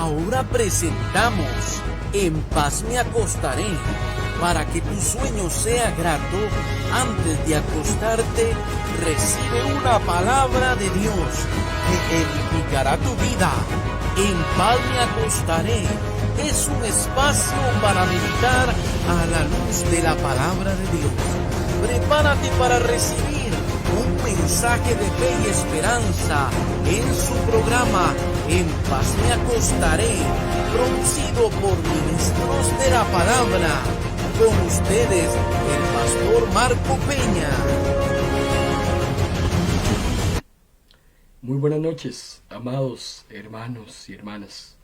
Ahora presentamos En paz me acostaré. Para que tu sueño sea grato, antes de acostarte, recibe una palabra de Dios que edificará tu vida. En paz me acostaré es un espacio para meditar a la luz de la palabra de Dios. Prepárate para recibir un mensaje de fe y esperanza en su programa En paz me acostaré, producido por ministros de la palabra. Con ustedes, el pastor Marco Peña. Muy buenas noches, amados hermanos y hermanas.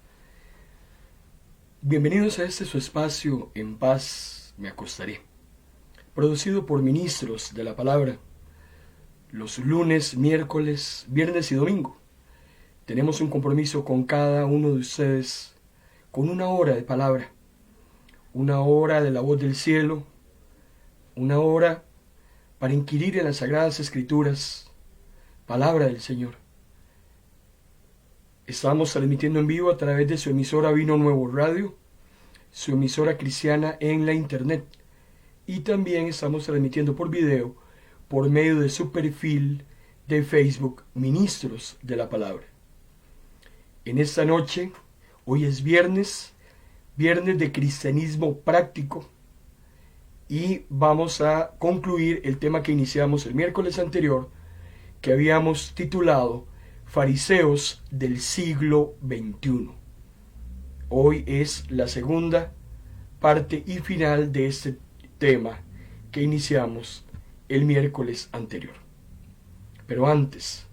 Bienvenidos a este su espacio En paz me acostaré, producido por ministros de la palabra. Los lunes, miércoles, viernes y domingo tenemos un compromiso con cada uno de ustedes, con una hora de palabra, una hora de la voz del cielo, una hora para inquirir en las Sagradas Escrituras, palabra del Señor. Estamos transmitiendo en vivo a través de su emisora Vino Nuevo Radio, su emisora cristiana en la internet, y también estamos transmitiendo por video por medio de su perfil de Facebook, Ministros de la Palabra. En esta noche, hoy es viernes de cristianismo práctico, y vamos a concluir el tema que iniciamos el miércoles anterior, que habíamos titulado Fariseos del siglo XXI. Hoy es la segunda parte y final de este tema que iniciamos el miércoles anterior. Pero antes,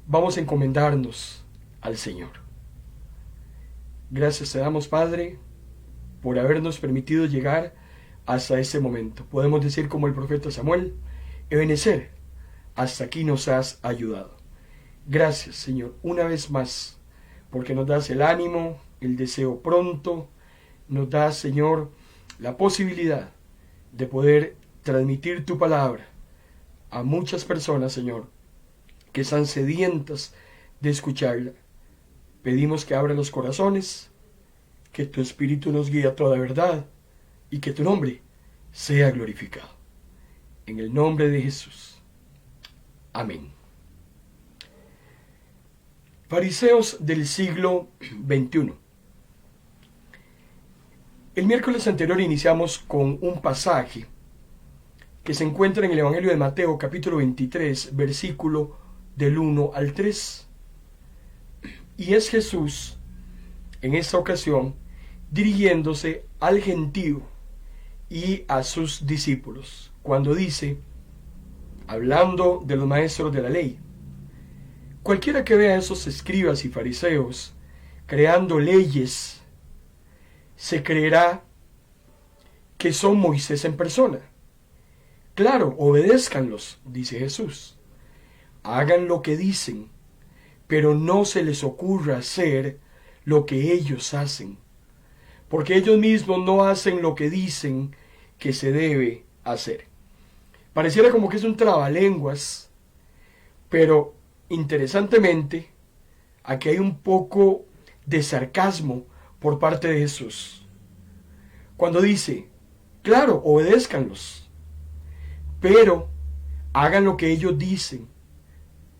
vamos a encomendarnos al Señor. Gracias te damos, Padre, por habernos permitido llegar hasta este momento. Podemos decir como el profeta Samuel: Ebenecer, hasta aquí nos has ayudado. Gracias, Señor, una vez más, porque nos das el ánimo, el deseo pronto, nos das, Señor, la posibilidad de poder transmitir tu palabra a muchas personas, Señor, que están sedientas de escucharla. Pedimos que abra los corazones, que tu Espíritu nos guíe a toda verdad y que tu nombre sea glorificado. En el nombre de Jesús. Amén. Fariseos del siglo XXI. El miércoles anterior iniciamos con un pasaje que se encuentra en el Evangelio de Mateo, capítulo 23, versículo del 1 al 3. Y es Jesús, en esta ocasión, dirigiéndose al gentío y a sus discípulos, cuando dice, hablando de los maestros de la ley: cualquiera que vea a esos escribas y fariseos creando leyes, se creerá que son Moisés en persona. Claro, obedézcanlos, dice Jesús. Hagan lo que dicen, pero no se les ocurra hacer lo que ellos hacen, porque ellos mismos no hacen lo que dicen que se debe hacer. Pareciera como que es un trabalenguas, pero interesantemente, aquí hay un poco de sarcasmo por parte de Jesús, cuando dice, claro, obedézcanlos, pero hagan lo que ellos dicen,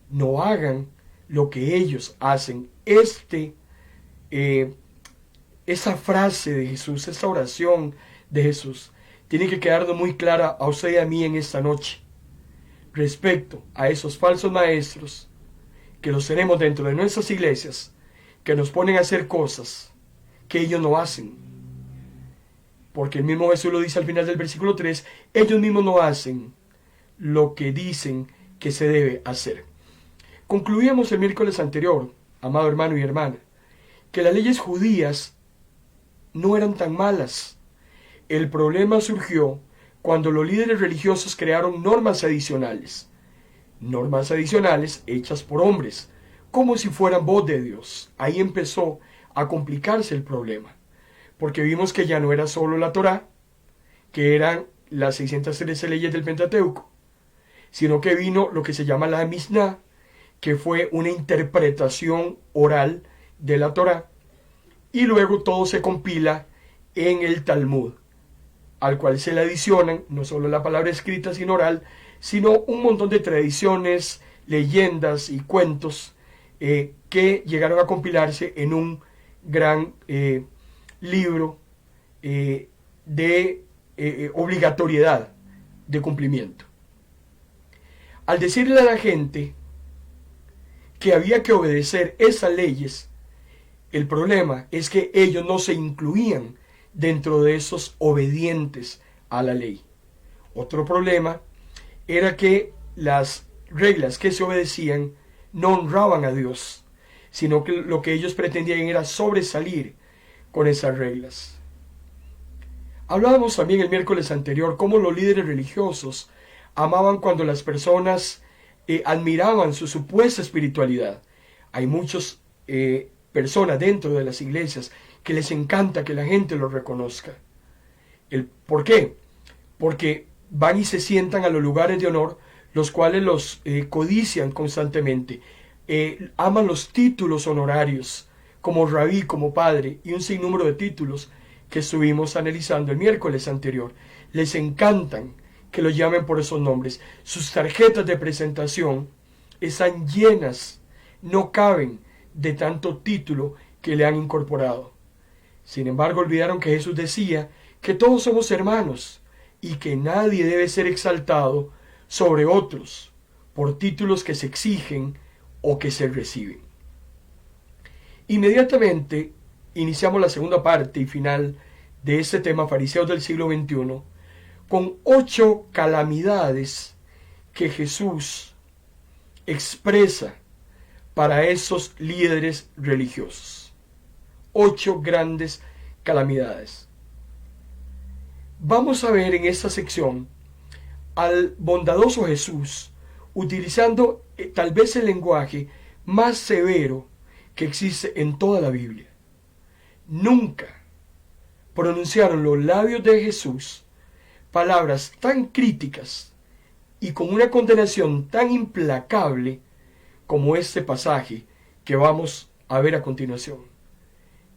no hagan lo que ellos hacen. Esa frase de Jesús, esa oración de Jesús, tiene que quedarnos muy clara a usted y a mí en esta noche, respecto a esos falsos maestros que los tenemos dentro de nuestras iglesias, que nos ponen a hacer cosas que ellos no hacen. Porque el mismo Jesús lo dice al final del versículo 3, ellos mismos no hacen lo que dicen que se debe hacer. Concluíamos el miércoles anterior, amado hermano y hermana, que las leyes judías no eran tan malas. El problema surgió cuando los líderes religiosos crearon normas adicionales hechas por hombres, como si fueran voz de Dios. Ahí empezó a complicarse el problema, porque vimos que ya no era solo la Torá, que eran las 613 leyes del Pentateuco, sino que vino lo que se llama la Misná, que fue una interpretación oral de la Torá, y luego todo se compila en el Talmud, al cual se le adicionan no solo la palabra escrita sino oral, sino un montón de tradiciones, leyendas y cuentos que llegaron a compilarse en un gran libro de obligatoriedad de cumplimiento. Al decirle a la gente que había que obedecer esas leyes, el problema es que ellos no se incluían dentro de esos obedientes a la ley. Otro problema era que las reglas que se obedecían no honraban a Dios, sino que lo que ellos pretendían era sobresalir con esas reglas. Hablábamos también el miércoles anterior cómo los líderes religiosos amaban cuando las personas admiraban su supuesta espiritualidad. Hay muchas personas dentro de las iglesias que les encanta que la gente los reconozca. ¿Por qué? Porque van y se sientan a los lugares de honor, los cuales los codician constantemente. Aman los títulos honorarios, como rabí, como padre, y un sinnúmero de títulos que estuvimos analizando el miércoles anterior. Les encantan que los llamen por esos nombres. Sus tarjetas de presentación están llenas, no caben de tanto título que le han incorporado. Sin embargo, olvidaron que Jesús decía que todos somos hermanos y que nadie debe ser exaltado sobre otros por títulos que se exigen o que se reciben. Inmediatamente iniciamos la segunda parte y final de este tema, fariseos del siglo XXI, con 8 calamidades que Jesús expresa para esos líderes religiosos. 8 grandes calamidades. Vamos a ver en esta sección al bondadoso Jesús utilizando tal vez el lenguaje más severo que existe en toda la Biblia. Nunca pronunciaron los labios de Jesús palabras tan críticas y con una condenación tan implacable como este pasaje que vamos a ver a continuación.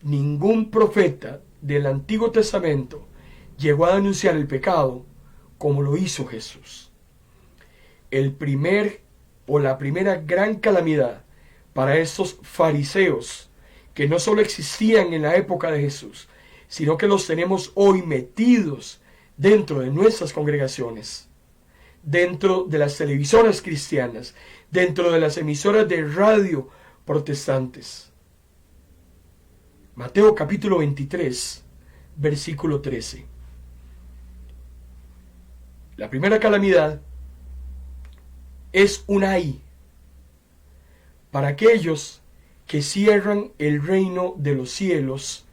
Ningún profeta del Antiguo Testamento llegó a denunciar el pecado como lo hizo Jesús. La primera gran calamidad para estos fariseos, que no solo existían en la época de Jesús, sino que los tenemos hoy metidos dentro de nuestras congregaciones, dentro de las televisoras cristianas, dentro de las emisoras de radio protestantes. Mateo capítulo 23, versículo 13. La primera calamidad es un ay para aquellos que cierran el reino de los cielos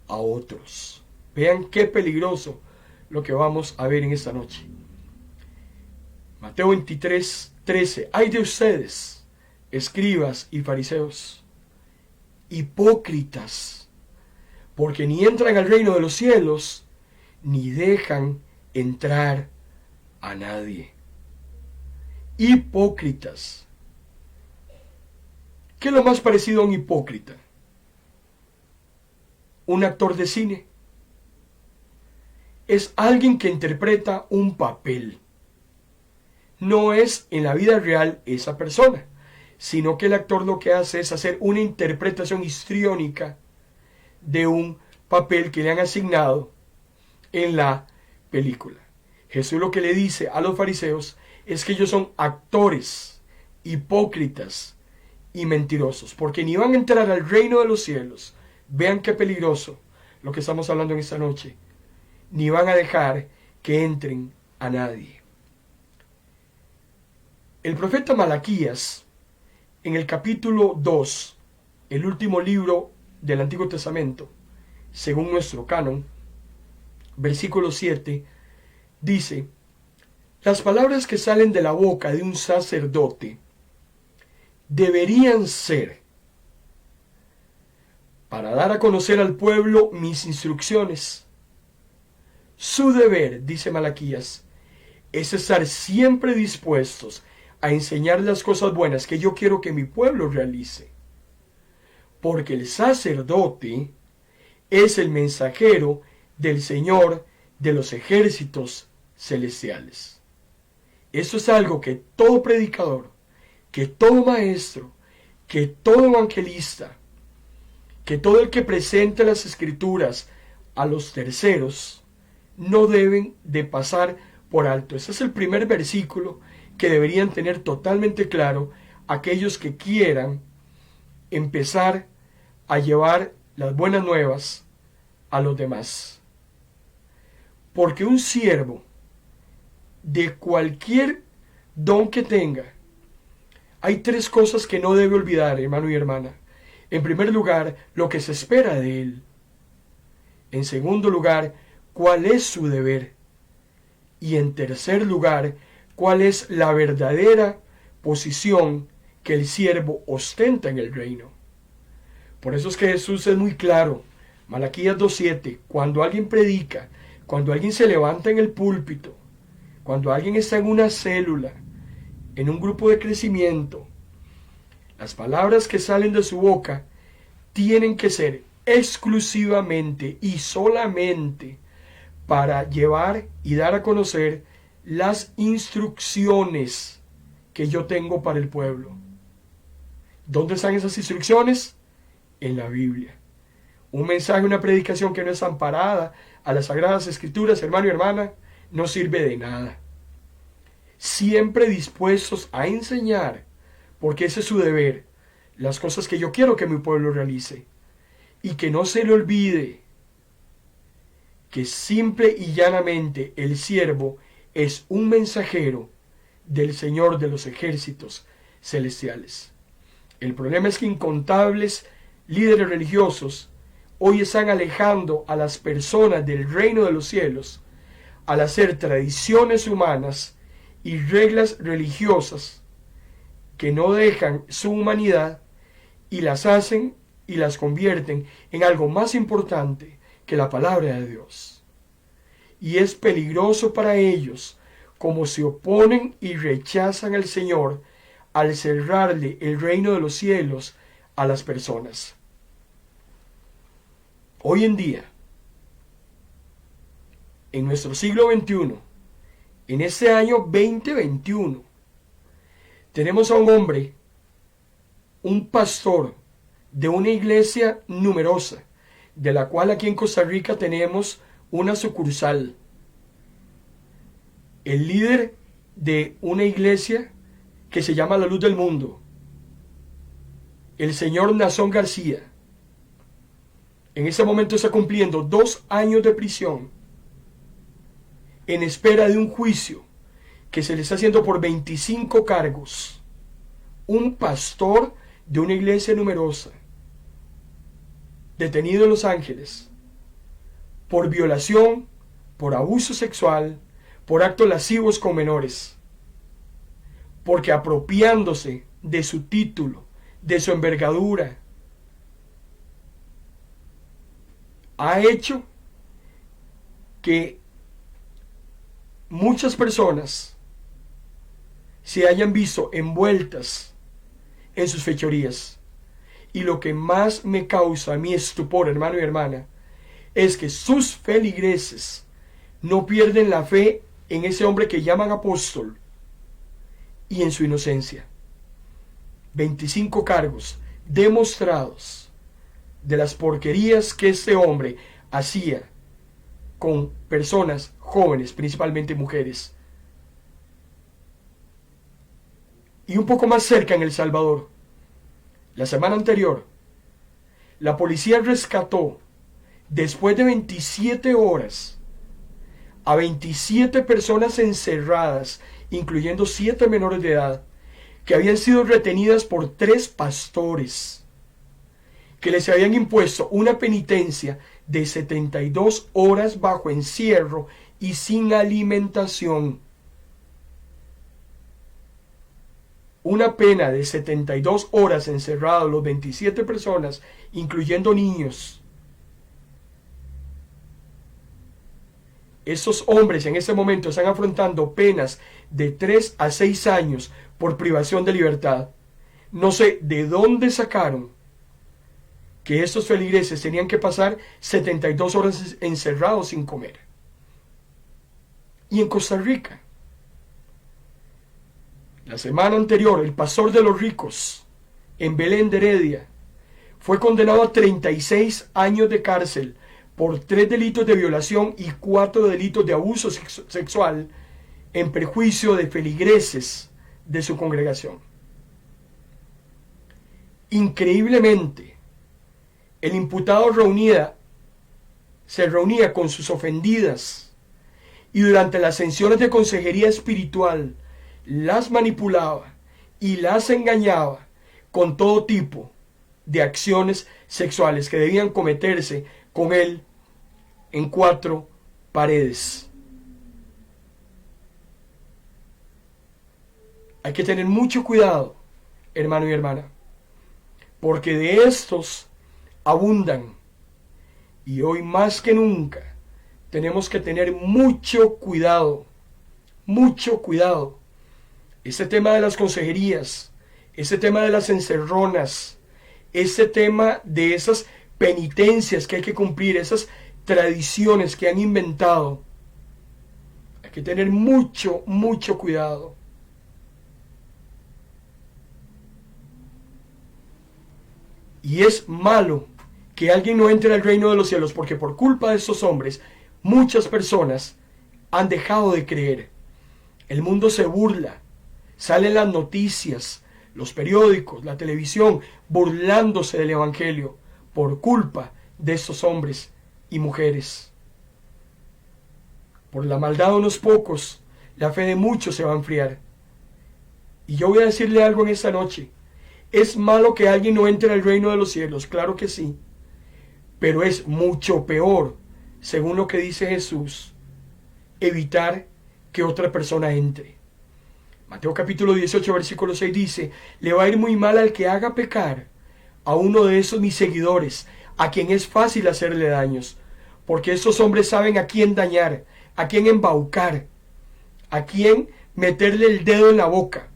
a otros. Vean qué peligroso lo que vamos a ver en esta noche. Mateo 23, 13. Ay de ustedes, escribas y fariseos, hipócritas, porque ni entran al reino de los cielos, ni dejan entrar a nadie. Hipócritas. ¿Qué es lo más parecido a un hipócrita? Un actor de cine. Es alguien que interpreta un papel. No es en la vida real esa persona, sino que el actor lo que hace es hacer una interpretación histriónica de un papel que le han asignado en la película. Jesús lo que le dice a los fariseos es que ellos son actores, hipócritas y mentirosos, porque ni van a entrar al reino de los cielos. Vean qué peligroso lo que estamos hablando en esta noche. Ni van a dejar que entren a nadie. El profeta Malaquías, en el capítulo 2, el último libro del Antiguo Testamento, según nuestro canon, versículo 7, dice: las palabras que salen de la boca de un sacerdote deberían ser para dar a conocer al pueblo mis instrucciones. Su deber, dice Malaquías, es estar siempre dispuestos a enseñar las cosas buenas que yo quiero que mi pueblo realice. Porque el sacerdote es el mensajero del Señor de los ejércitos celestiales. Esto es algo que todo predicador, que todo maestro, que todo evangelista, que todo el que presenta las escrituras a los terceros, no deben de pasar por alto. Ese es el primer versículo que deberían tener totalmente claro aquellos que quieran empezar a llevar las buenas nuevas a los demás. Porque un siervo de cualquier don que tenga, hay tres cosas que no debe olvidar, hermano y hermana. En primer lugar, lo que se espera de él. En segundo lugar, cuál es su deber. Y en tercer lugar, cuál es la verdadera posición que el siervo ostenta en el reino. Por eso es que Jesús es muy claro. Malaquías 2:7, cuando alguien predica, cuando alguien se levanta en el púlpito, cuando alguien está en una célula, en un grupo de crecimiento, las palabras que salen de su boca tienen que ser exclusivamente y solamente para llevar y dar a conocer las instrucciones que yo tengo para el pueblo. ¿Dónde están esas instrucciones? En la Biblia. Un mensaje, una predicación que no es amparada a las Sagradas Escrituras, hermano y hermana, no sirve de nada. Siempre dispuestos a enseñar, porque ese es su deber, las cosas que yo quiero que mi pueblo realice. Y que no se le olvide que simple y llanamente el siervo es un mensajero del Señor de los ejércitos celestiales. El problema es que incontables líderes religiosos hoy están alejando a las personas del reino de los cielos al hacer tradiciones humanas y reglas religiosas que no dejan su humanidad y las hacen y las convierten en algo más importante que la palabra de Dios. Y es peligroso para ellos como se oponen y rechazan al Señor al cerrarle el reino de los cielos a las personas. Hoy en día, en nuestro siglo XXI, en este año 2021, tenemos a un hombre, un pastor de una iglesia numerosa, de la cual aquí en Costa Rica tenemos una sucursal. El líder de una iglesia que se llama La Luz del Mundo, el señor Nazón García, en ese momento está cumpliendo 2 años de prisión en espera de un juicio que se le está haciendo por 25 cargos. Un pastor de una iglesia numerosa, detenido en Los Ángeles, por violación, por abuso sexual, por actos lascivos con menores, porque apropiándose de su título, de su envergadura, ha hecho que muchas personas se hayan visto envueltas en sus fechorías. Y lo que más me causa a mí estupor, hermano y hermana, es que sus feligreses no pierden la fe en ese hombre que llaman apóstol y en su inocencia. 25 cargos demostrados de las porquerías que este hombre hacía con personas jóvenes, principalmente mujeres. Y un poco más cerca en El Salvador, la semana anterior, la policía rescató, después de 27 horas, a 27 personas encerradas, incluyendo 7 menores de edad, que habían sido retenidas por 3 pastores, que les habían impuesto una penitencia de 72 horas bajo encierro y sin alimentación. Una pena de 72 horas encerrados los 27 personas, incluyendo niños. Estos hombres en este momento están afrontando penas de 3 a 6 años por privación de libertad. No sé de dónde sacaron que estos feligreses tenían que pasar 72 horas encerrados sin comer. Y en Costa Rica, la semana anterior, el pastor de los ricos, en Belén de Heredia, fue condenado a 36 años de cárcel por 3 delitos de violación y 4 delitos de abuso sexual en perjuicio de feligreses de su congregación. Increíblemente, el imputado se reunía con sus ofendidas y durante las sesiones de consejería espiritual las manipulaba y las engañaba con todo tipo de acciones sexuales que debían cometerse con él en 4 paredes. Hay que tener mucho cuidado, hermano y hermana, porque de estos abundan, y hoy más que nunca tenemos que tener mucho cuidado, mucho cuidado. Ese tema de las consejerías, ese tema de las encerronas, ese tema de esas penitencias que hay que cumplir, esas tradiciones que han inventado, hay que tener mucho, mucho cuidado. Y es malo que alguien no entre al reino de los cielos, porque por culpa de estos hombres, muchas personas han dejado de creer. El mundo se burla, salen las noticias, los periódicos, la televisión, burlándose del evangelio por culpa de estos hombres y mujeres. Por la maldad de unos pocos, la fe de muchos se va a enfriar. Y yo voy a decirle algo en esta noche. ¿Es malo que alguien no entre al reino de los cielos? Claro que sí. Pero es mucho peor, según lo que dice Jesús, evitar que otra persona entre. Mateo capítulo 18, versículo 6 dice: le va a ir muy mal al que haga pecar a uno de esos mis seguidores, a quien es fácil hacerle daños, porque estos hombres saben a quién dañar, a quién embaucar, a quién meterle el dedo en la boca,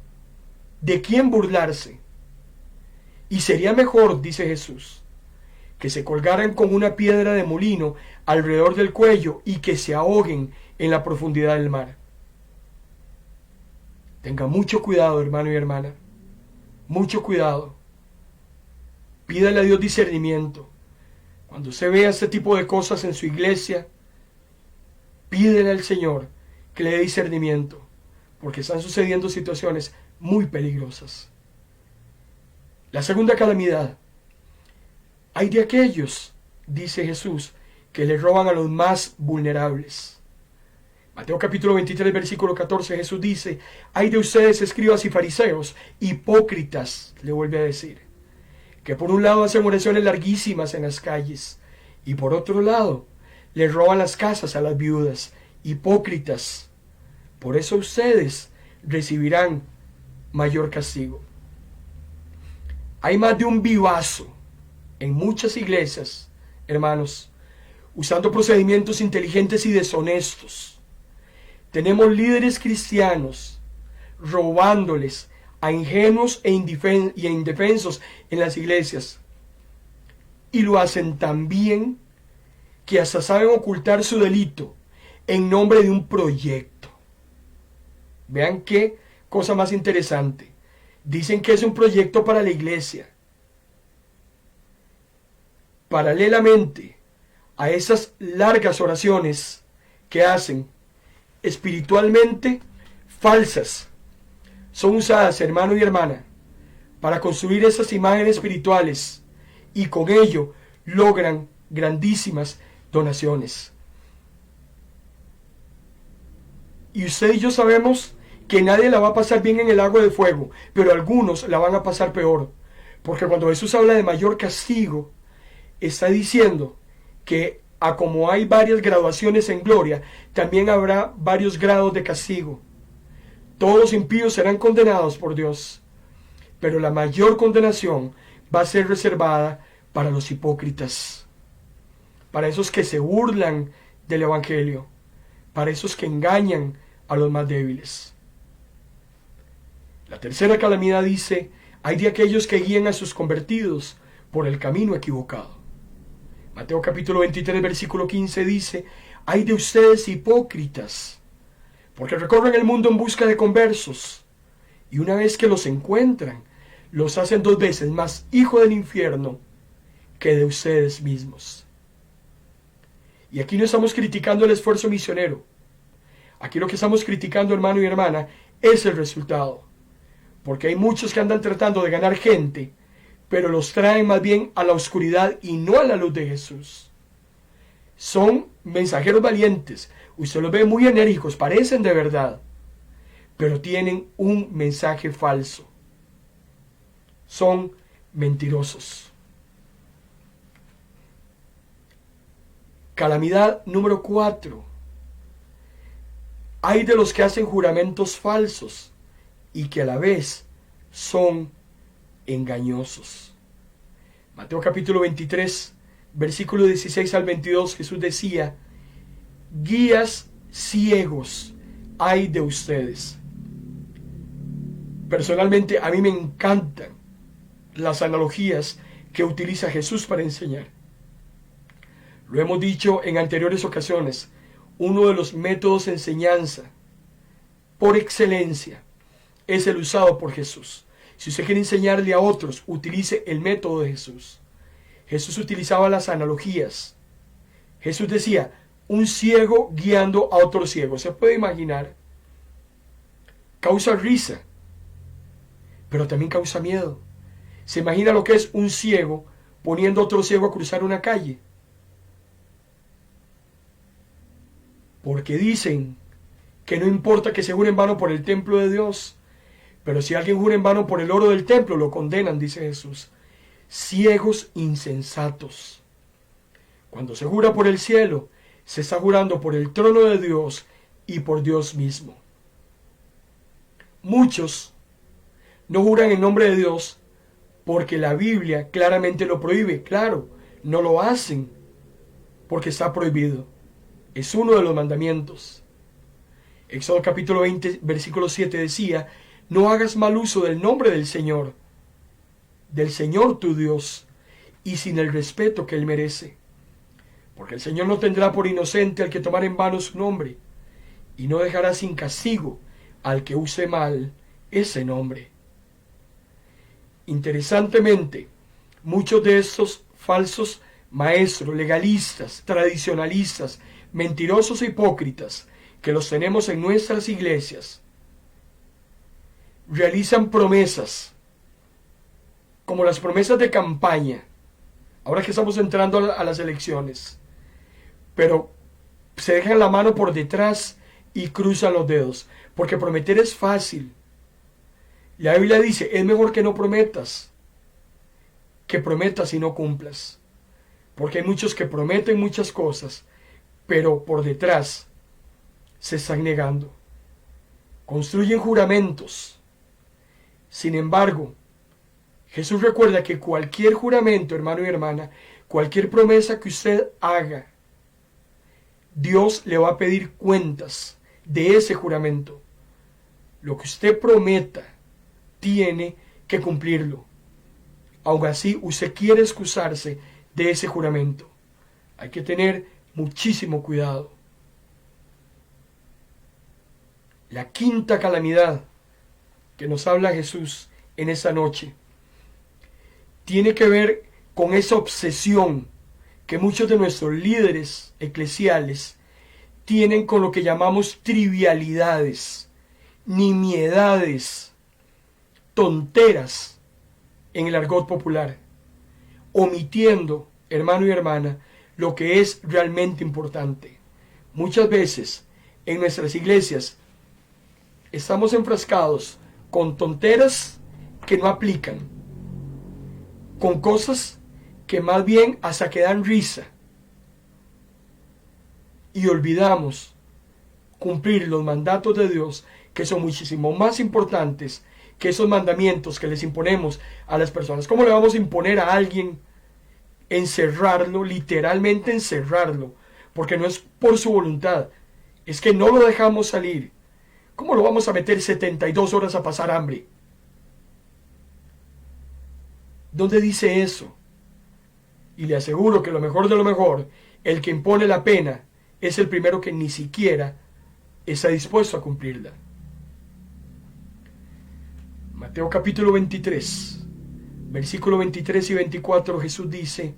de quién burlarse. Y sería mejor, dice Jesús, que se colgaran con una piedra de molino alrededor del cuello y que se ahoguen en la profundidad del mar. Tenga mucho cuidado, hermano y hermana, mucho cuidado. Pídale a Dios discernimiento. Cuando usted vea este tipo de cosas en su iglesia, pídele al Señor que le dé discernimiento, porque están sucediendo situaciones muy peligrosas. La segunda calamidad. Hay de aquellos, dice Jesús, que le roban a los más vulnerables. Mateo capítulo 23, versículo 14, Jesús dice: hay de ustedes, escribas y fariseos, hipócritas, le vuelve a decir, que por un lado hacen oraciones larguísimas en las calles, y por otro lado le roban las casas a las viudas. Hipócritas, por eso ustedes recibirán mayor castigo. Hay más de un vivazo en muchas iglesias, hermanos, usando procedimientos inteligentes y deshonestos. Tenemos líderes cristianos robándoles a ingenuos e indefensos en las iglesias. Y lo hacen tan bien que hasta saben ocultar su delito en nombre de un proyecto. Vean qué cosa más interesante. Dicen que es un proyecto para la iglesia. Paralelamente a esas largas oraciones que hacen, espiritualmente falsas, son usadas, hermano y hermana, para construir esas imágenes espirituales, y con ello logran grandísimas donaciones. Y usted y yo sabemos que nadie la va a pasar bien en el lago de fuego, pero algunos la van a pasar peor, porque cuando Jesús habla de mayor castigo, está diciendo que a como hay varias graduaciones en gloria, también habrá varios grados de castigo. Todos los impíos serán condenados por Dios, pero la mayor condenación va a ser reservada para los hipócritas, para esos que se burlan del evangelio, para esos que engañan a los más débiles. La tercera calamidad dice: hay de aquellos que guían a sus convertidos por el camino equivocado. Mateo capítulo 23, versículo 15 dice: «Ay de ustedes hipócritas, porque recorren el mundo en busca de conversos, y una vez que los encuentran, los hacen 2 veces más hijo del infierno que de ustedes mismos». Y aquí no estamos criticando el esfuerzo misionero. Aquí lo que estamos criticando, hermano y hermana, es el resultado. Porque hay muchos que andan tratando de ganar gente, pero los traen más bien a la oscuridad y no a la luz de Jesús. Son mensajeros valientes. Usted los ve muy enérgicos, parecen de verdad, pero tienen un mensaje falso. Son mentirosos. Calamidad número 4. Hay de los que hacen juramentos falsos y que a la vez son engañosos. Mateo capítulo 23, versículo 16 al 22, Jesús decía: «Guías ciegos hay de ustedes». Personalmente a mí me encantan las analogías que utiliza Jesús para enseñar. Lo hemos dicho en anteriores ocasiones, uno de los métodos de enseñanza por excelencia es el usado por Jesús. Si usted quiere enseñarle a otros, utilice el método de Jesús. Jesús utilizaba las analogías. Jesús decía: un ciego guiando a otro ciego. ¿Se puede imaginar? Causa risa, pero también causa miedo. ¿Se imagina lo que es un ciego poniendo a otro ciego a cruzar una calle? Porque dicen que no importa que se jure en vano por el templo de Dios, pero si alguien jura en vano por el oro del templo, lo condenan, dice Jesús. Ciegos insensatos. Cuando se jura por el cielo, se está jurando por el trono de Dios y por Dios mismo. Muchos no juran en nombre de Dios porque la Biblia claramente lo prohíbe. Claro, no lo hacen porque está prohibido. Es uno de los mandamientos. Éxodo capítulo 20, versículo 7 decía: «No hagas mal uso del nombre del Señor tu Dios, y sin el respeto que Él merece. Porque el Señor no tendrá por inocente al que tomar en vano su nombre, y no dejará sin castigo al que use mal ese nombre». Interesantemente, muchos de estos falsos maestros, legalistas, tradicionalistas, mentirosos e hipócritas que los tenemos en nuestras iglesias, realizan promesas, como las promesas de campaña, ahora que estamos entrando a las elecciones, pero se dejan la mano por detrás y cruzan los dedos, porque prometer es fácil. La Biblia dice: es mejor que no prometas, que prometas y no cumplas, porque hay muchos que prometen muchas cosas, pero por detrás se están negando. Construyen juramentos. Sin embargo, Jesús recuerda que cualquier juramento, hermano y hermana, cualquier promesa que usted haga, Dios le va a pedir cuentas de ese juramento. Lo que usted prometa, tiene que cumplirlo. Aun así, usted quiere excusarse de ese juramento. Hay que tener muchísimo cuidado. La quinta calamidad que nos habla Jesús en esa noche tiene que ver con esa obsesión que muchos de nuestros líderes eclesiales tienen con lo que llamamos trivialidades, nimiedades, tonteras en el argot popular, omitiendo, hermano y hermana, lo que es realmente importante. Muchas veces en nuestras iglesias estamos enfrascados con tonteras que no aplican, con cosas que más bien hasta que dan risa, y olvidamos cumplir los mandatos de Dios, que son muchísimo más importantes que esos mandamientos que les imponemos a las personas. ¿Cómo le vamos a imponer a alguien encerrarlo, literalmente encerrarlo? Porque no es por su voluntad, es que no lo dejamos salir. ¿Cómo lo vamos a meter 72 horas a pasar hambre? ¿Dónde dice eso? Y le aseguro que lo mejor de lo mejor, el que impone la pena es el primero que ni siquiera está dispuesto a cumplirla. Mateo capítulo 23, versículo 23 y 24, Jesús dice: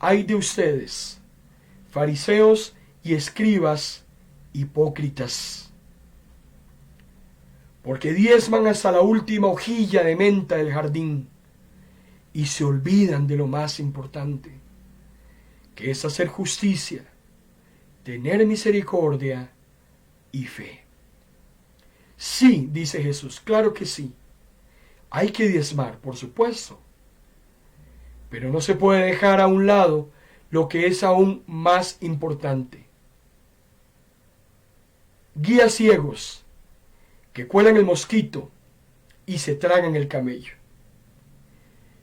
ay de ustedes, fariseos y escribas hipócritas, porque diezman hasta la última hojilla de menta del jardín y se olvidan de lo más importante, que es hacer justicia, tener misericordia y fe. Sí, dice Jesús, claro que sí. Hay que diezmar, por supuesto. Pero no se puede dejar a un lado lo que es aún más importante. Guías ciegos que cuelan el mosquito y se tragan el camello.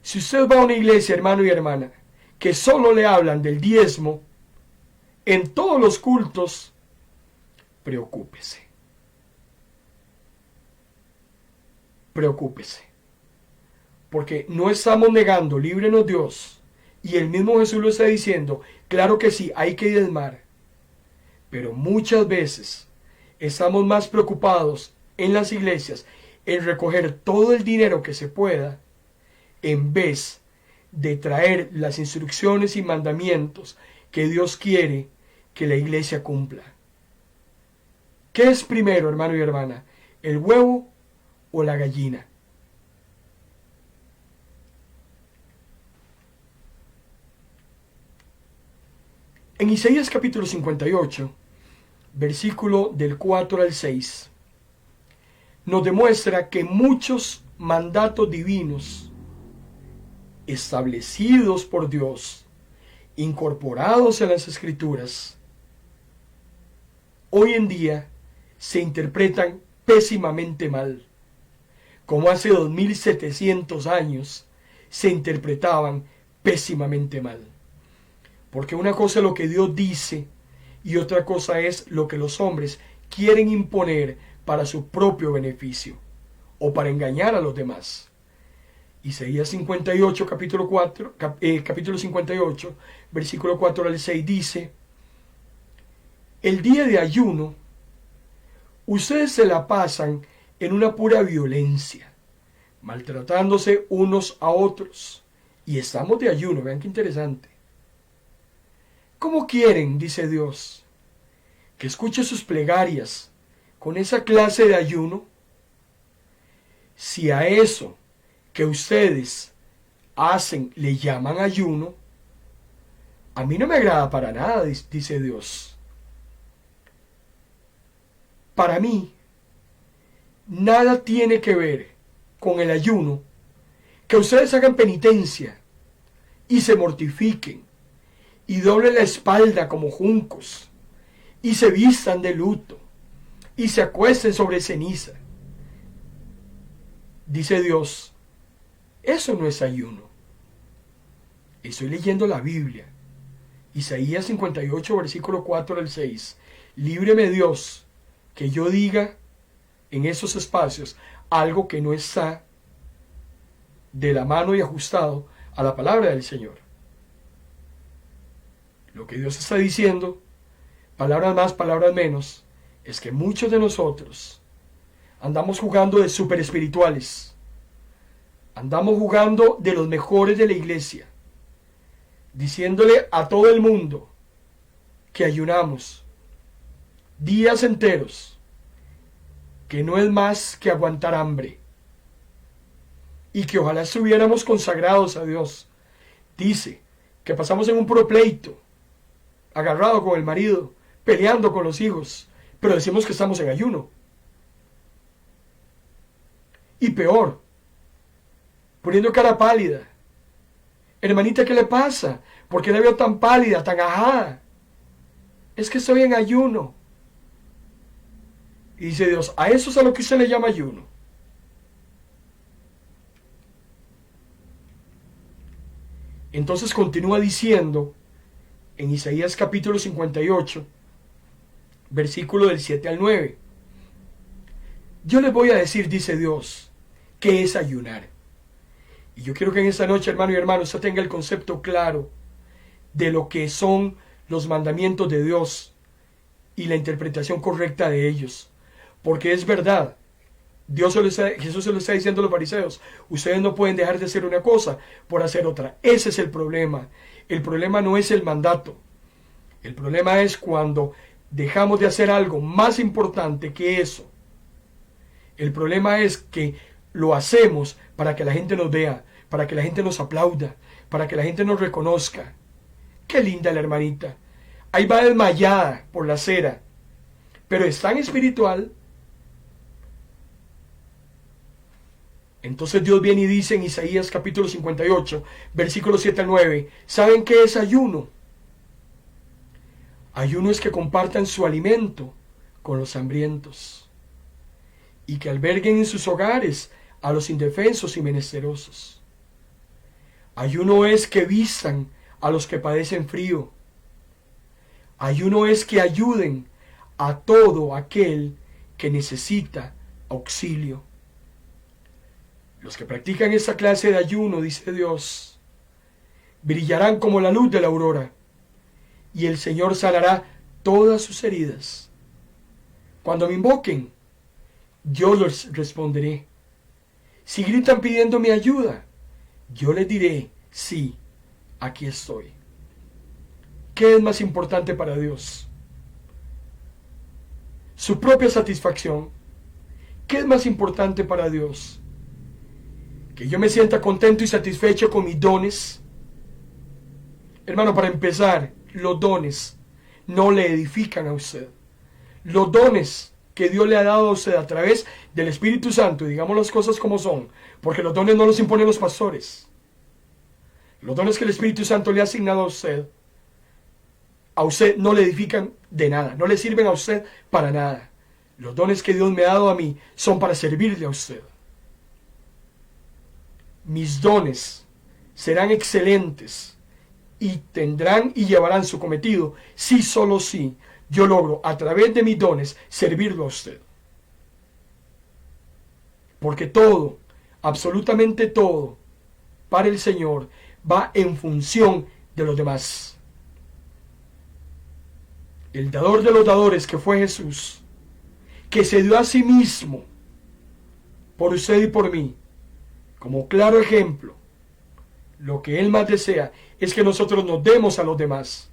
Si usted va a una iglesia, hermano y hermana, que solo le hablan del diezmo en todos los cultos, preocúpese. Preocúpese. Porque no estamos negando, líbrenos Dios. Y el mismo Jesús lo está diciendo, claro que sí, hay que diezmar. Pero muchas veces estamos más preocupados en las iglesias en recoger todo el dinero que se pueda, en vez de traer las instrucciones y mandamientos que Dios quiere que la iglesia cumpla. ¿Qué es primero, hermano y hermana? ¿El huevo o la gallina? En Isaías capítulo 58, versículo del 4 al 6, nos demuestra que muchos mandatos divinos establecidos por Dios, incorporados en las Escrituras, hoy en día se interpretan pésimamente mal, como hace 2700 años se interpretaban pésimamente mal. Porque una cosa es lo que Dios dice y otra cosa es lo que los hombres quieren imponer para su propio beneficio o para engañar a los demás. Isaías 58, capítulo 58, versículo 4 al 6 dice: el día de ayuno, ustedes se la pasan en una pura violencia, maltratándose unos a otros. Y estamos de ayuno, vean qué interesante. ¿Cómo quieren, dice Dios, que escuche sus plegarias con esa clase de ayuno? Si a eso que ustedes hacen le llaman ayuno, a mí no me agrada para nada, dice Dios. Para mí, nada tiene que ver con el ayuno que ustedes hagan penitencia y se mortifiquen y doblen la espalda como juncos y se vistan de luto y se acuesten sobre ceniza. Dice Dios, eso no es ayuno. Estoy leyendo la Biblia. Isaías 58, versículo 4 al 6. Líbreme Dios que yo diga en esos espacios algo que no está de la mano y ajustado a la palabra del Señor. Lo que Dios está diciendo, palabras más, palabras menos, es que muchos de nosotros andamos jugando de super espirituales. Andamos jugando de los mejores de la iglesia, diciéndole a todo el mundo que ayunamos días enteros, que no es más que aguantar hambre, y que ojalá estuviéramos consagrados a Dios. Dice que pasamos en un puro pleito, agarrado con el marido, peleando con los hijos, pero decimos que estamos en ayuno. Y peor, poniendo cara pálida. Hermanita, ¿qué le pasa? ¿Por qué la veo tan pálida, tan ajada? Es que estoy en ayuno. Y dice Dios, a eso es a lo que usted le llama ayuno. Entonces continúa diciendo en Isaías capítulo 58, versículo del 7 al 9. Yo les voy a decir, dice Dios, qué es ayunar. Y yo quiero que en esta noche, hermano y hermano, usted tenga el concepto claro de lo que son los mandamientos de Dios y la interpretación correcta de ellos. Porque es verdad, Jesús se lo está diciendo a los fariseos, ustedes no pueden dejar de hacer una cosa por hacer otra. Ese es el problema. El problema no es el mandato. El problema es cuando dejamos de hacer algo más importante que eso. El problema es que lo hacemos para que la gente nos vea, para que la gente nos aplauda, para que la gente nos reconozca. Qué linda la hermanita. Ahí va desmayada por la acera, pero es tan espiritual. Entonces Dios viene y dice en Isaías capítulo 58, versículos 7 al 9, ¿saben qué es ayuno? Ayuno es que compartan su alimento con los hambrientos y que alberguen en sus hogares a los indefensos y menesterosos. Ayuno es que vistan a los que padecen frío. Ayuno es que ayuden a todo aquel que necesita auxilio. Los que practican esta clase de ayuno, dice Dios, brillarán como la luz de la aurora, y el Señor sanará todas sus heridas. Cuando me invoquen, yo les responderé. Si gritan pidiendo mi ayuda, yo les diré, sí, aquí estoy. ¿Qué es más importante para Dios? ¿Su propia satisfacción? ¿Qué es más importante para Dios? ¿Que yo me sienta contento y satisfecho con mis dones? Hermano, para empezar, los dones no le edifican a usted. Los dones que Dios le ha dado a usted a través del Espíritu Santo, y digamos las cosas como son, porque los dones no los imponen los pastores. Los dones que el Espíritu Santo le ha asignado a usted no le edifican de nada, no le sirven a usted para nada. Los dones que Dios me ha dado a mí son para servirle a usted. Mis dones serán excelentes y tendrán y llevarán su cometido si solo si yo logro a través de mis dones servirlo a usted. Porque todo, absolutamente todo, para el Señor va en función de los demás. El dador de los dadores, que fue Jesús, que se dio a sí mismo por usted y por mí, como claro ejemplo, lo que Él más desea es que nosotros nos demos a los demás.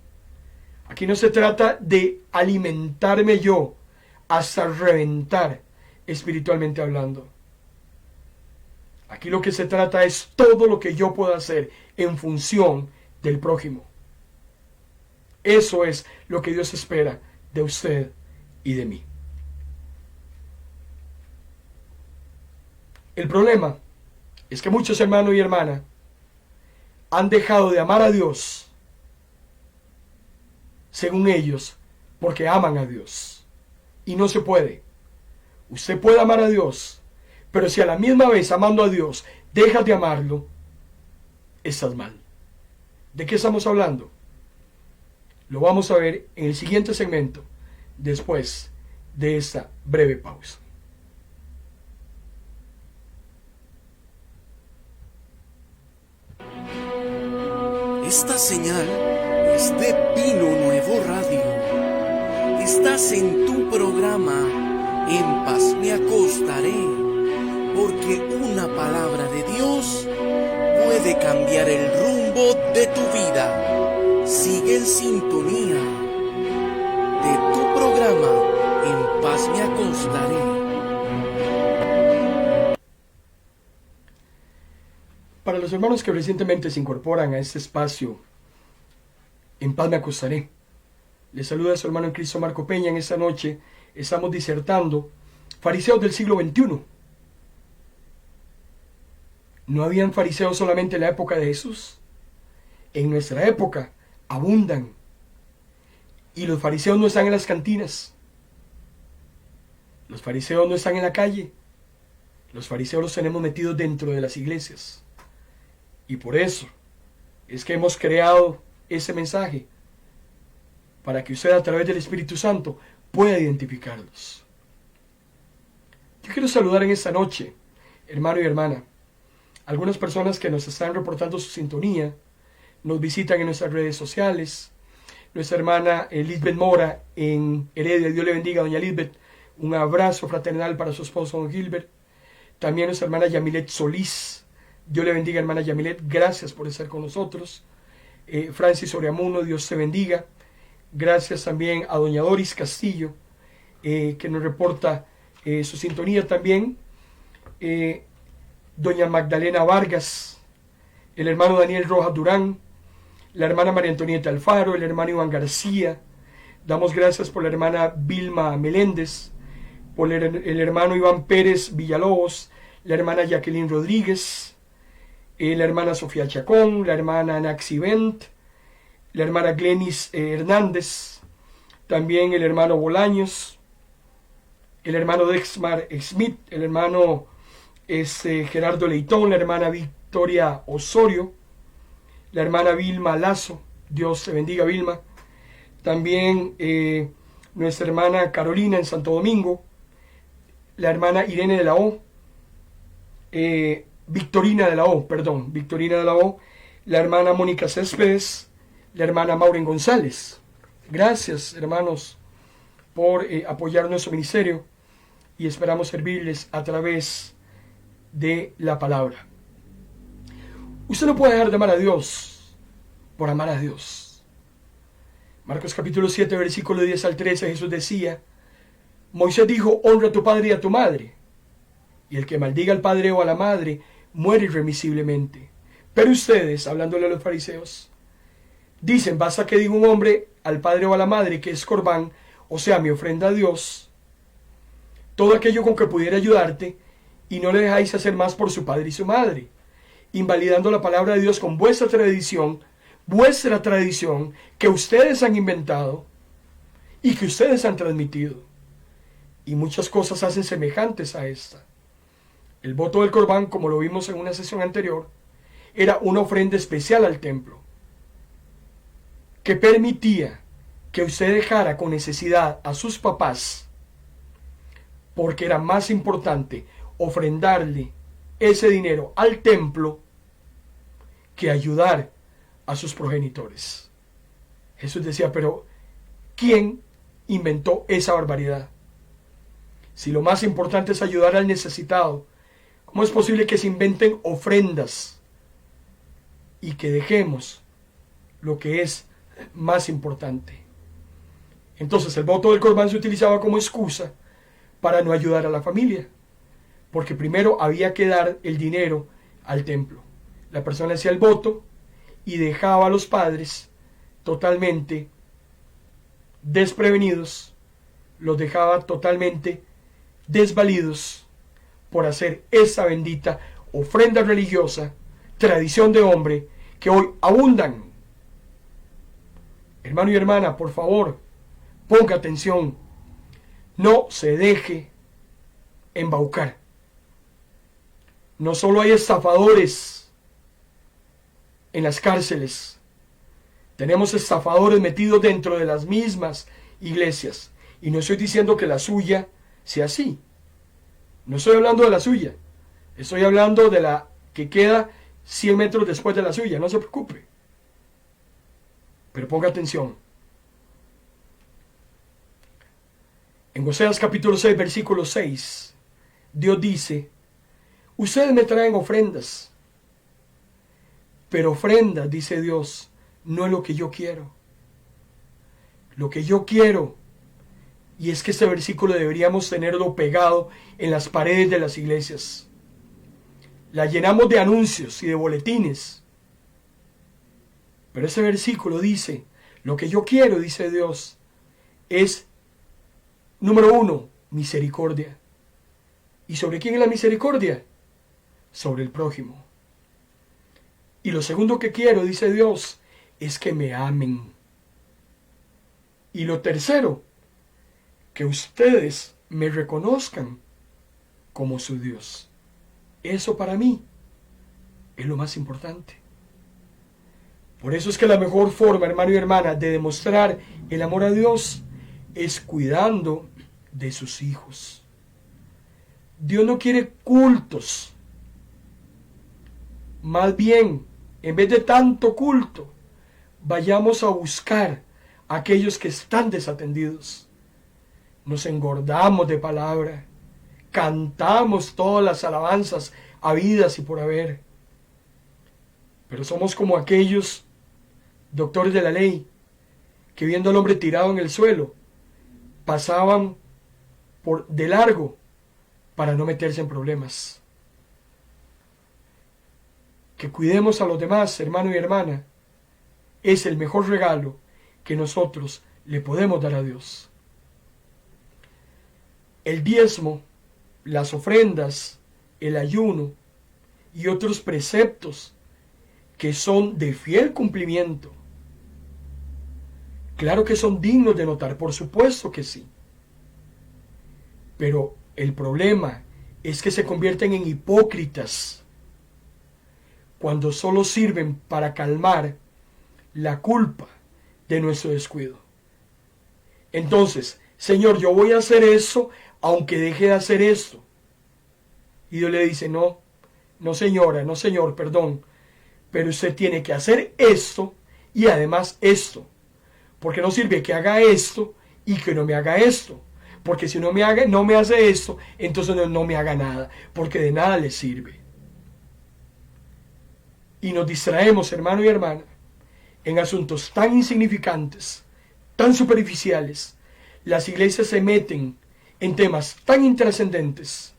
Aquí no se trata de alimentarme yo hasta reventar espiritualmente hablando. Aquí lo que se trata es todo lo que yo pueda hacer en función del prójimo. Eso es lo que Dios espera de usted y de mí. El problema es que muchos hermanos y hermanas han dejado de amar a Dios, según ellos, porque aman a Dios. Y no se puede. Usted puede amar a Dios, pero si a la misma vez, amando a Dios, dejas de amarlo, estás mal. ¿De qué estamos hablando? Lo vamos a ver en el siguiente segmento, después de esta breve pausa. Esta señal es de Pino Nuevo Radio. Estás en tu programa En Paz Me Acostaré, porque una palabra de Dios puede cambiar el rumbo de tu vida. Sigue en sintonía de tu programa En Paz Me Acostaré. Para los hermanos que recientemente se incorporan a este espacio, En Paz Me Acostaré, les saluda a su hermano en Cristo Marco Peña. En esta noche estamos disertando fariseos del siglo XXI. ¿No habían fariseos solamente en la época de Jesús? En nuestra época abundan. Y los fariseos no están en las cantinas. Los fariseos no están en la calle. Los fariseos los tenemos metidos dentro de las iglesias. Y por eso es que hemos creado ese mensaje, para que usted a través del Espíritu Santo pueda identificarlos. Yo quiero saludar en esta noche, hermano y hermana, algunas personas que nos están reportando su sintonía, nos visitan en nuestras redes sociales. Nuestra hermana Lisbeth Mora en Heredia, Dios le bendiga, doña Lisbeth. Un abrazo fraternal para su esposo, don Gilbert. También nuestra hermana Yamilet Solís. Dios le bendiga, hermana Yamilet. Gracias por estar con nosotros. Francis Oriamuno, Dios te bendiga. Gracias también a doña Doris Castillo, que nos reporta su sintonía también. Doña Magdalena Vargas, el hermano Daniel Rojas Durán, la hermana María Antonieta Alfaro, el hermano Iván García. Damos gracias por la hermana Vilma Meléndez, por el hermano Iván Pérez Villalobos, la hermana Jacqueline Rodríguez, la hermana Sofía Chacón, la hermana Naxi Bent, la hermana Glenis Hernández, también el hermano Bolaños, el hermano Dexmar Smith, el hermano Gerardo Leitón, la hermana Victoria Osorio, la hermana Vilma Lazo, Dios te bendiga Vilma, también nuestra hermana Carolina en Santo Domingo, la hermana Irene de la O, Victorina de la O, la hermana Mónica Céspedes, la hermana Maureen González. Gracias, hermanos, por apoyar nuestro ministerio y esperamos servirles a través de la palabra. Usted no puede dejar de amar a Dios por amar a Dios. Marcos capítulo 7, versículo 10 al 13, Jesús decía: Moisés dijo, honra a tu padre y a tu madre, y el que maldiga al padre o a la madre muere irremisiblemente. Pero ustedes, hablándole a los fariseos, dicen, basta que diga un hombre al padre o a la madre que es corbán, o sea, mi ofrenda a Dios, todo aquello con que pudiera ayudarte, y no le dejáis hacer más por su padre y su madre, invalidando la palabra de Dios con vuestra tradición que ustedes han inventado y que ustedes han transmitido. Y muchas cosas hacen semejantes a esta. El voto del corbán, como lo vimos en una sesión anterior, era una ofrenda especial al templo, que permitía que usted dejara con necesidad a sus papás, porque era más importante ofrendarle ese dinero al templo que ayudar a sus progenitores. Jesús decía, pero ¿quién inventó esa barbaridad? Si lo más importante es ayudar al necesitado, ¿cómo es posible que se inventen ofrendas y que dejemos lo que es más importante? Entonces el voto del corbán se utilizaba como excusa para no ayudar a la familia, porque primero había que dar el dinero al templo. La persona hacía el voto y dejaba a los padres totalmente desprevenidos, los dejaba totalmente desvalidos por hacer esa bendita ofrenda religiosa, tradición de hombre, que hoy abundan. Hermano y hermana, por favor, ponga atención, no se deje embaucar. No solo hay estafadores en las cárceles, tenemos estafadores metidos dentro de las mismas iglesias. Y no estoy diciendo que la suya sea así. No estoy hablando de la suya. Estoy hablando de la que queda 100 metros después de la suya. No se preocupe. Pero ponga atención. En Oseas capítulo 6, versículo 6, Dios dice, ustedes me traen ofrendas, pero ofrendas, dice Dios, no es lo que yo quiero. Lo que yo quiero, y es que este versículo deberíamos tenerlo pegado en las paredes de las iglesias. La llenamos de anuncios y de boletines. Pero ese versículo dice, lo que yo quiero, dice Dios, es, número 1, misericordia. ¿Y sobre quién es la misericordia? Sobre el prójimo. Y lo segundo que quiero, dice Dios, es que me amen. Y lo tercero, que ustedes me reconozcan como su Dios. Eso para mí es lo más importante. Por eso es que la mejor forma, hermano y hermana, de demostrar el amor a Dios es cuidando de sus hijos. Dios no quiere cultos. Más bien, en vez de tanto culto, vayamos a buscar a aquellos que están desatendidos. Nos engordamos de palabra, cantamos todas las alabanzas habidas y por haber, pero somos como aquellos doctores de la ley que, viendo al hombre tirado en el suelo, pasaban por de largo para no meterse en problemas. Que cuidemos a los demás, hermano y hermana, es el mejor regalo que nosotros le podemos dar a Dios. El diezmo, las ofrendas, el ayuno y otros preceptos que son de fiel cumplimiento, claro que son dignos de notar, por supuesto que sí. Pero el problema es que se convierten en hipócritas cuando solo sirven para calmar la culpa de nuestro descuido. Entonces, Señor, yo voy a hacer eso aunque deje de hacer esto. Y Dios le dice, no señora, no señor, perdón, pero usted tiene que hacer esto y además esto, porque no sirve que haga esto y que no me haga esto, porque si no me hace esto, entonces no me haga nada, porque de nada le sirve. Y nos distraemos, hermano y hermana, en asuntos tan insignificantes, tan superficiales. Las iglesias se meten en temas tan intrascendentes,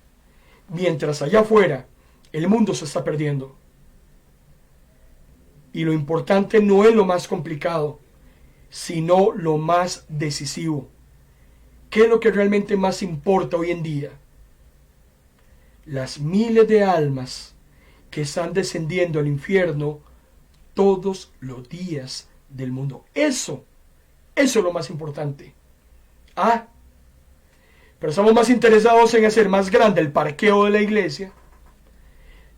mientras allá afuera el mundo se está perdiendo. Y lo importante no es lo más complicado, sino lo más decisivo. ¿Qué es lo que realmente más importa hoy en día? Las miles de almas que están descendiendo al infierno todos los días del mundo. Eso es lo más importante. Pero estamos más interesados en hacer más grande el parqueo de la iglesia.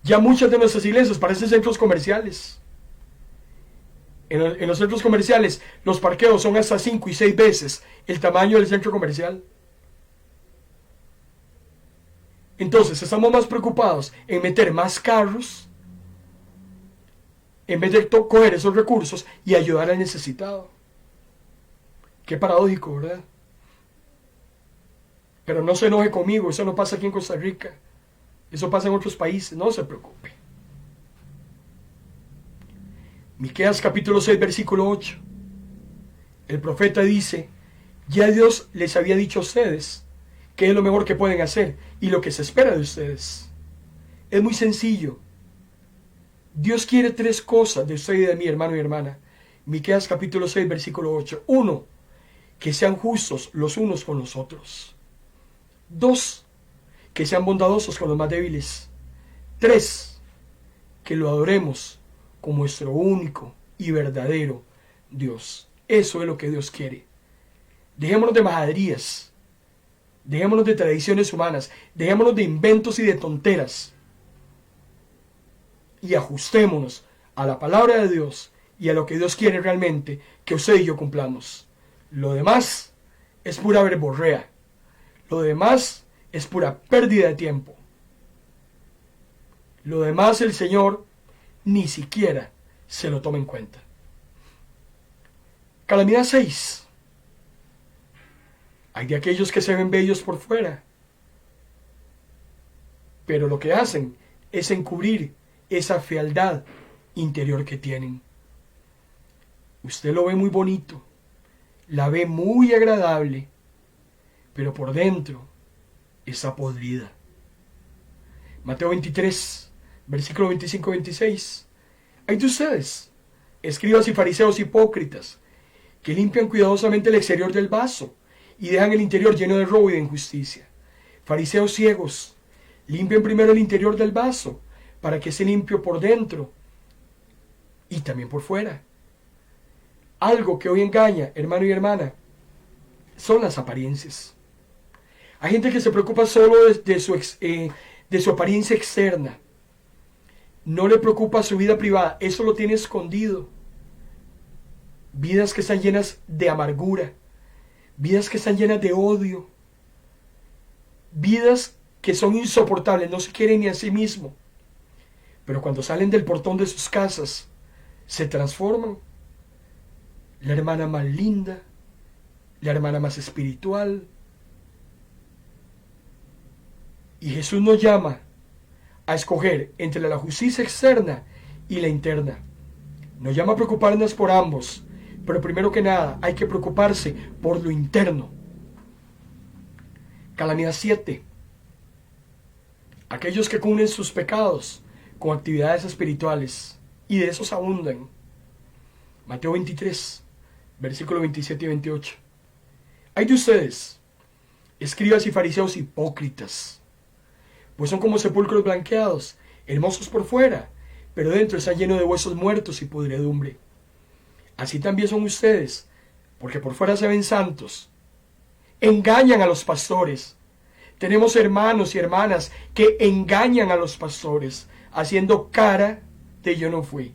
Ya muchas de nuestras iglesias parecen centros comerciales. En los centros comerciales los parqueos son hasta 5 y 6 veces el tamaño del centro comercial. Entonces estamos más preocupados en meter más carros en vez de coger esos recursos y ayudar al necesitado. Qué paradójico, ¿verdad? Pero no se enoje conmigo, eso no pasa aquí en Costa Rica. Eso pasa en otros países, no se preocupe. Miqueas capítulo 6, versículo 8. El profeta dice, ya Dios les había dicho a ustedes qué es lo mejor que pueden hacer y lo que se espera de ustedes. Es muy sencillo. Dios quiere 3 cosas de usted y de mí, hermano y hermana. Miqueas capítulo 6, versículo 8. 1, que sean justos los unos con los otros. 2, que sean bondadosos con los más débiles. 3, que lo adoremos como nuestro único y verdadero Dios. Eso es lo que Dios quiere. Dejémonos de majaderías, dejémonos de tradiciones humanas, dejémonos de inventos y de tonteras, y ajustémonos a la palabra de Dios y a lo que Dios quiere realmente que usted y yo cumplamos. Lo demás es pura verborrea. Lo demás es pura pérdida de tiempo. Lo demás el Señor ni siquiera se lo toma en cuenta. Calamidad 6. Hay de aquellos que se ven bellos por fuera, pero lo que hacen es encubrir esa fealdad interior que tienen. Usted lo ve muy bonito, la ve muy agradable, pero por dentro está podrida. Mateo 23, versículo 25-26. Hay de ustedes, escribas y fariseos hipócritas, que limpian cuidadosamente el exterior del vaso y dejan el interior lleno de robo y de injusticia. Fariseos ciegos, limpian primero el interior del vaso para que esté limpio por dentro y también por fuera. Algo que hoy engaña, hermano y hermana, son las apariencias. Hay gente que se preocupa solo de su apariencia externa. No le preocupa su vida privada, eso lo tiene escondido. Vidas que están llenas de amargura, vidas que están llenas de odio, vidas que son insoportables, no se quieren ni a sí mismo. pero cuando salen del portón de sus casas, se transforman. La hermana más linda, la hermana más espiritual. Y Jesús nos llama a escoger entre la justicia externa y la interna. Nos llama a preocuparnos por ambos, pero primero que nada hay que preocuparse por lo interno. Calamidad 7. Aquellos que cumplen sus pecados con actividades espirituales, y de esos abundan. Mateo 23, versículos 27 y 28. Hay de ustedes, escribas y fariseos hipócritas, pues son como sepulcros blanqueados, hermosos por fuera, pero dentro están llenos de huesos muertos y podredumbre. Así también son ustedes, porque por fuera se ven santos. Engañan a los pastores. Tenemos hermanos y hermanas que engañan a los pastores, haciendo cara de yo no fui.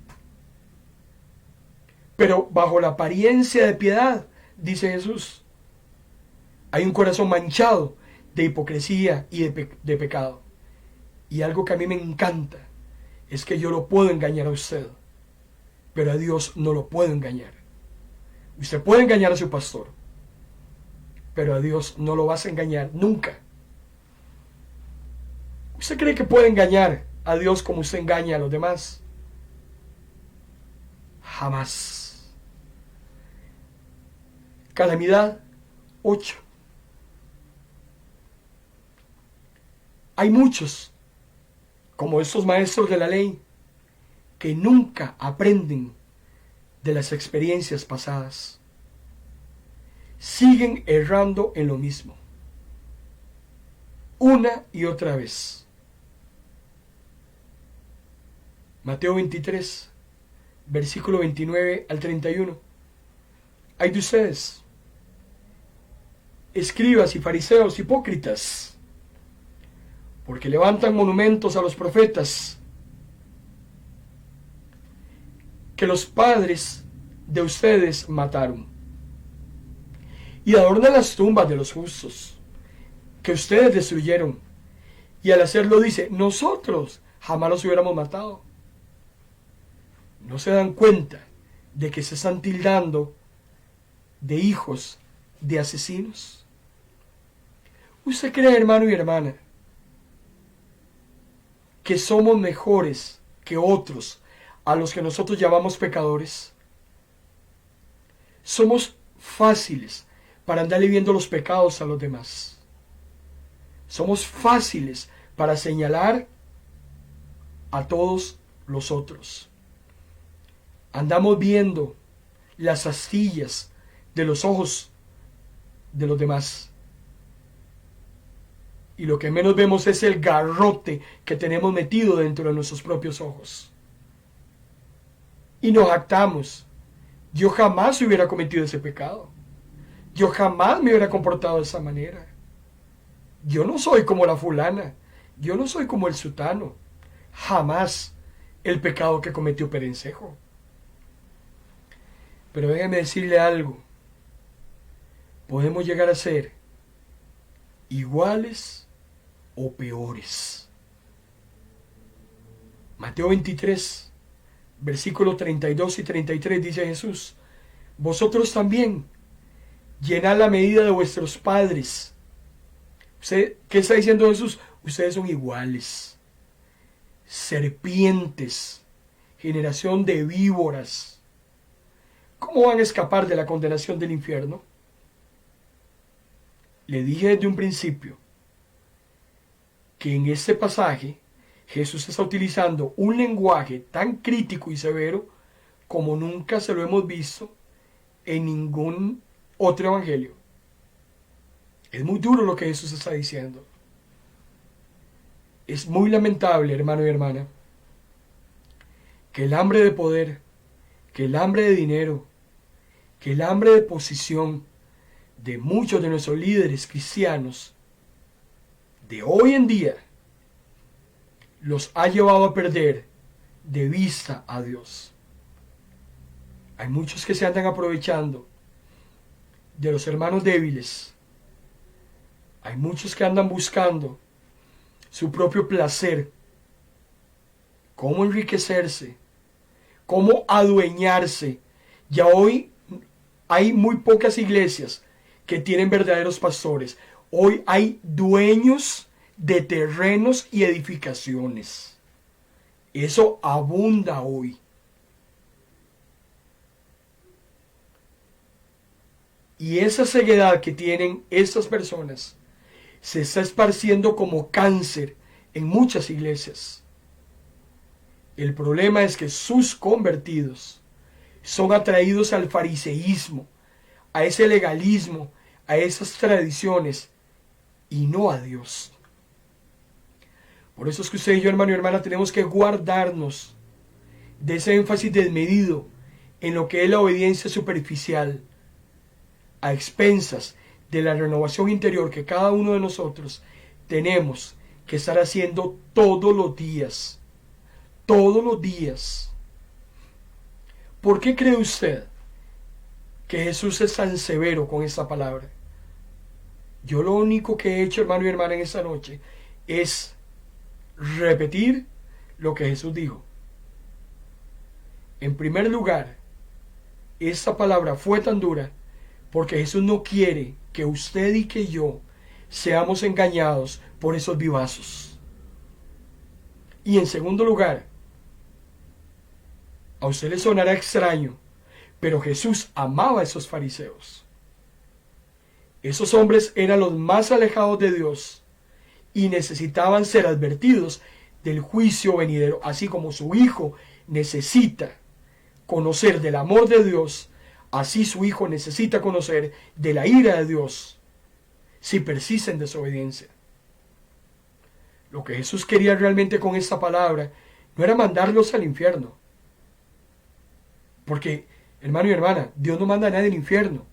Pero bajo la apariencia de piedad, dice Jesús, hay un corazón manchado de hipocresía y de pecado. Y algo que a mí me encanta es que yo lo puedo engañar a usted, pero a Dios no lo puedo engañar. Usted puede engañar a su pastor, pero a Dios no lo vas a engañar nunca. ¿Usted cree que puede engañar a Dios como usted engaña a los demás? Jamás. Calamidad 8. Hay muchos, como estos maestros de la ley, que nunca aprenden de las experiencias pasadas. Siguen errando en lo mismo, una y otra vez. Mateo 23, versículo 29 al 31. Hay de ustedes, escribas y fariseos hipócritas, porque levantan monumentos a los profetas que los padres de ustedes mataron, y adornan las tumbas de los justos que ustedes destruyeron, y al hacerlo dice, nosotros jamás los hubiéramos matado. ¿No se dan cuenta de que se están tildando de hijos de asesinos? ¿Usted cree, hermano y hermana, que somos mejores que otros a los que nosotros llamamos pecadores? Somos fáciles para andarle viendo los pecados a los demás. Somos fáciles para señalar a todos los otros. Andamos viendo las astillas de los ojos de los demás. Y lo que menos vemos es el garrote que tenemos metido dentro de nuestros propios ojos. Y nos jactamos. Yo jamás hubiera cometido ese pecado. Yo jamás me hubiera comportado de esa manera. Yo no soy como la fulana. Yo no soy como el sutano. Jamás el pecado que cometió Perencejo. Pero déjeme decirle algo. Podemos llegar a ser iguales o peores. Mateo 23, versículos 32 y 33 dice Jesús, vosotros también llenad la medida de vuestros padres. ¿Qué está diciendo Jesús? Ustedes son iguales, serpientes, generación de víboras. ¿Cómo van a escapar de la condenación del infierno? Le dije desde un principio que en este pasaje Jesús está utilizando un lenguaje tan crítico y severo como nunca se lo hemos visto en ningún otro evangelio. Es muy duro lo que Jesús está diciendo. Es muy lamentable, hermano y hermana, que el hambre de poder, que el hambre de dinero, que el hambre de posición de muchos de nuestros líderes cristianos de hoy en día los ha llevado a perder de vista a Dios. Hay muchos que se andan aprovechando de los hermanos débiles. Hay muchos que andan buscando su propio placer cómo enriquecerse, cómo adueñarse. Ya hoy hay muy pocas iglesias que tienen verdaderos pastores. Hoy hay dueños de terrenos y edificaciones. Eso abunda hoy. Y esa ceguedad que tienen estas personas se está esparciendo como cáncer en muchas iglesias. El problema es que sus convertidos son atraídos al fariseísmo, a ese legalismo, a esas tradiciones y no a Dios. Por eso es que usted y yo, hermano y hermana, tenemos que guardarnos de ese énfasis desmedido en lo que es la obediencia superficial, a expensas de la renovación interior que cada uno de nosotros tenemos que estar haciendo todos los días. Todos los días. ¿Por qué cree usted que Jesús es tan severo con esta palabra? Yo lo único que he hecho, hermano y hermana, en esta noche es repetir lo que Jesús dijo. En primer lugar, esta palabra fue tan dura porque Jesús no quiere que usted y que yo seamos engañados por esos vivazos. Y en segundo lugar, a usted le sonará extraño, pero Jesús amaba a esos fariseos. Esos hombres eran los más alejados de Dios y necesitaban ser advertidos del juicio venidero, así como su Hijo necesita conocer del amor de Dios. Así su Hijo necesita conocer de la ira de Dios si persiste en desobediencia. Lo que Jesús quería realmente con esta palabra no era mandarlos al infierno. Porque, hermano y hermana, Dios no manda a nadie al infierno.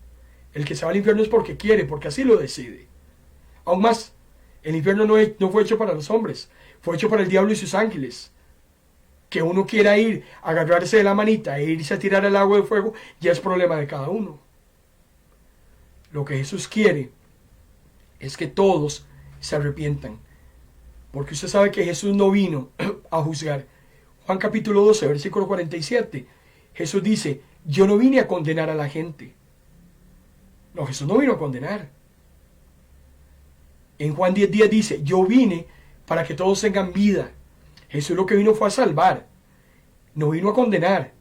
El que se va al infierno es porque quiere, porque así lo decide. Aún más, el infierno no fue hecho para los hombres, fue hecho para el diablo y sus ángeles. Que uno quiera ir, agarrarse de la manita e irse a tirar al agua de fuego, ya es problema de cada uno. Lo que Jesús quiere es que todos se arrepientan. Porque usted sabe que Jesús no vino a juzgar. Juan capítulo 12, versículo 47. Jesús dice, yo no vine a condenar a la gente. No, Jesús no vino a condenar. En Juan 10:10 dice, yo vine para que todos tengan vida. Jesús lo que vino fue a salvar, no vino a condenar.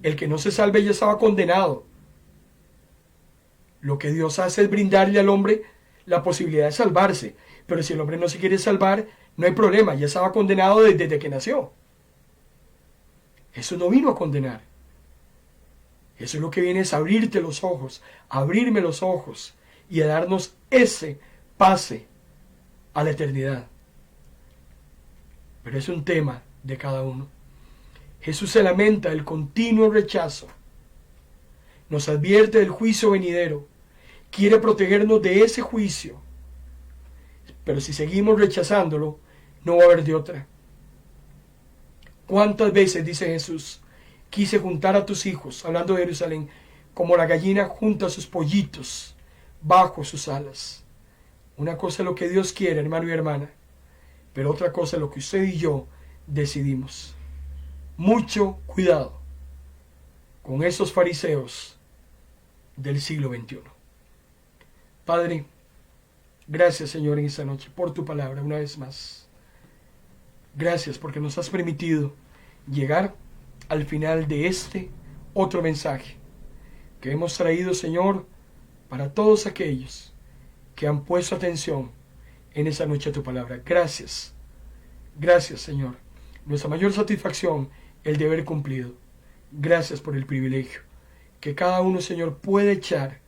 El que no se salve ya estaba condenado. Lo que Dios hace es brindarle al hombre la posibilidad de salvarse, pero si el hombre no se quiere salvar, no hay problema, ya estaba condenado desde que nació. Jesús no vino a condenar. Jesús lo que viene es abrirte los ojos, abrirme los ojos y a darnos ese pase a la eternidad. Pero es un tema de cada uno. Jesús se lamenta del continuo rechazo. Nos advierte del juicio venidero. Quiere protegernos de ese juicio. Pero si seguimos rechazándolo, no va a haber de otra. ¿Cuántas veces, dice Jesús, quise juntar a tus hijos, hablando de Jerusalén, como la gallina junta a sus pollitos bajo sus alas? Una cosa es lo que Dios quiere, hermano y hermana. Pero otra cosa es lo que usted y yo decidimos. Mucho cuidado con esos fariseos del siglo XXI. Padre, gracias, Señor, en esta noche por tu palabra una vez más. Gracias porque nos has permitido llegar al final de este otro mensaje que hemos traído, Señor, para todos aquellos que han puesto atención en esa noche a tu palabra. Gracias. Gracias, Señor. Nuestra mayor satisfacción, el deber cumplido. Gracias por el privilegio que cada uno, Señor, puede echar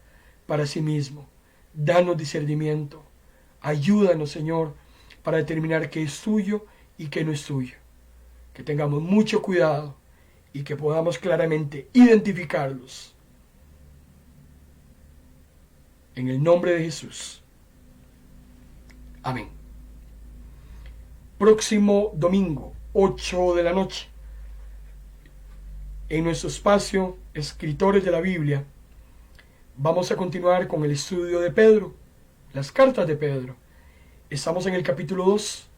para sí mismo. Danos discernimiento. Ayúdanos, Señor, para determinar qué es tuyo y qué no es tuyo. Que tengamos mucho cuidado y que podamos claramente identificarlos. En el nombre de Jesús. Amén. Próximo domingo, 8 de la noche, en nuestro espacio Escritores de la Biblia, vamos a continuar con el estudio de Pedro, las cartas de Pedro. Estamos en el capítulo 2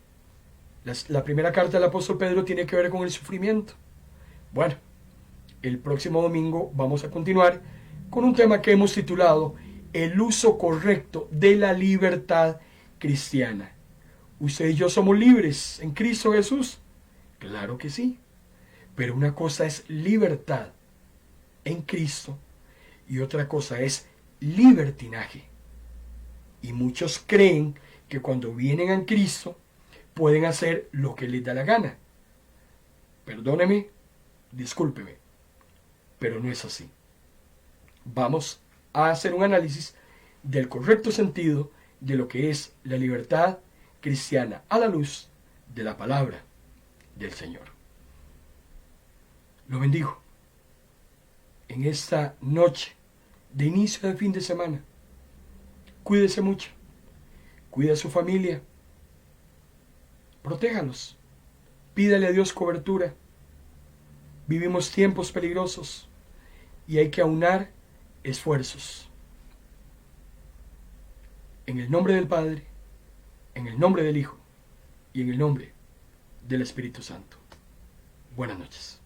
La primera carta del apóstol Pedro tiene que ver con el sufrimiento. Bueno, el próximo domingo vamos a continuar con un tema que hemos titulado el uso correcto de la libertad cristiana. ¿Usted y yo somos libres en Cristo Jesús? Claro que sí. Pero una cosa es libertad en Cristo y otra cosa es libertinaje. Y muchos creen que cuando vienen a Cristo pueden hacer lo que les da la gana. Perdóneme, discúlpeme, pero no es así. Vamos a hacer un análisis del correcto sentido de lo que es la libertad cristiana a la luz de la palabra del Señor. Lo bendigo en esta noche de inicio de fin de semana. Cuídese mucho, cuide a su familia, protéjalos, pídale a Dios cobertura. Vivimos tiempos peligrosos y hay que aunar esfuerzos. En el nombre del Padre, en el nombre del Hijo y en el nombre del Espíritu Santo. Buenas noches.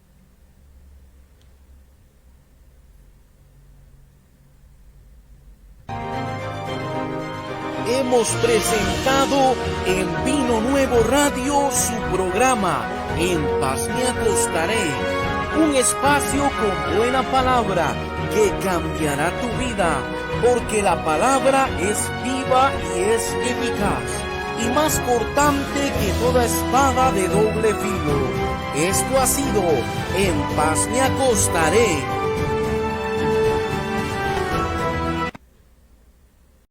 Hemos presentado en Vino Nuevo Radio su programa En Paz Me Acostaré, un espacio con buena palabra que cambiará tu vida, porque la palabra es viva y es eficaz, y más cortante que toda espada de doble filo. Esto ha sido En Paz Me Acostaré,